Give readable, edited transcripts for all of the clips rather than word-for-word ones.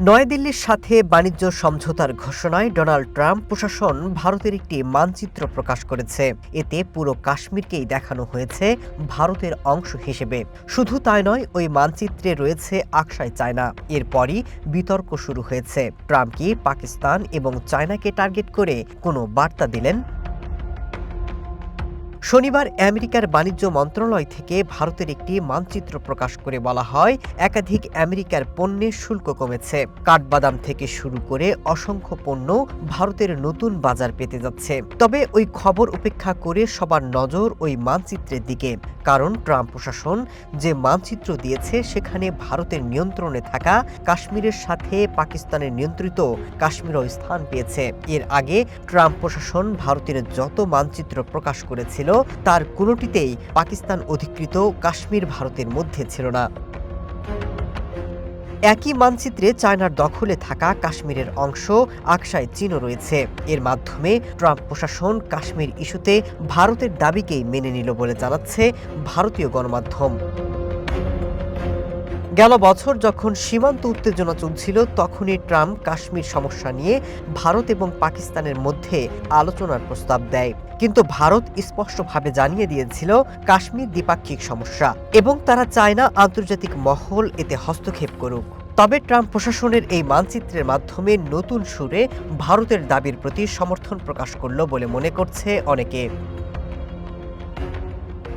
নয়াদিল্লির সাথে বাণিজ্য সমঝোতার ঘোষণায় ডোনাল্ড ট্রাম্প প্রশাসন ভারতের একটি মানচিত্র প্রকাশ করেছে। এতে পুরো কাশ্মীরকেই দেখানো হয়েছে ভারতের অংশ হিসেবে। শুধু তাই নয়, ওই মানচিত্রে রয়েছে আকসাই চায়না। এরপরই বিতর্ক শুরু হয়েছে। ট্রাম্প কি পাকিস্তান এবং চায়নাকে টার্গেট করে কোনো বার্তা দিলেন? শনিবার আমেরিকার বাণিজ্য মন্ত্রণালয় থেকে ভারতের একটি মানচিত্র প্রকাশ করে বলা হয়, একাধিক আমেরিকার পণ্যের শুল্ক কমেছে। কাঠবাদাম থেকে শুরু করে অসংখ্য পণ্য ভারতের নতুন বাজার পেতে যাচ্ছে। তবে ওই খবর উপেক্ষা করে সবার নজর ওই মানচিত্রের দিকে। কারণ ট্রাম্প প্রশাসন যে মানচিত্র দিয়েছে সেখানে ভারতের নিয়ন্ত্রণে থাকা কাশ্মীরের সাথে পাকিস্তানের নিয়ন্ত্রিত কাশ্মীরও স্থান পেয়েছে। এর আগে ট্রাম্প প্রশাসন ভারতের যত মানচিত্র প্রকাশ করেছিল তার কোনোটিতেই পাকিস্তান অধিকৃত কাশ্মীর ভারতের মধ্যে ছিল না। একই মানচিত্রে চায়নার দখলে থাকা কাশ্মীরের অংশ আকসাই চীনও রয়েছে। এর মাধ্যমে ট্রাম্প প্রশাসন কাশ্মীর ইস্যুতে ভারতের দাবিকেই মেনে নিল বলে জানাচ্ছে ভারতীয় গণমাধ্যম। গেল বছর যখন সীমান্ত উত্তেজনা চলছিল, তখনই ট্রাম্প কাশ্মীর সমস্যা নিয়ে ভারত এবং পাকিস্তানের মধ্যে আলোচনার প্রস্তাব দেয়। কিন্তু ভারত স্পষ্টভাবে জানিয়ে দিয়েছিল কাশ্মীর দ্বিপাক্ষিক সমস্যা এবং তারা চায় না আন্তর্জাতিক মহল এতে হস্তক্ষেপ করুক। তবে ট্রাম্প প্রশাসনের এই মানচিত্রের মাধ্যমে নতুন সুরে ভারতের দাবির প্রতি সমর্থন প্রকাশ করল বলে মনে করছে অনেকে।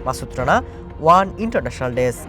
Masud Rana, one international desk.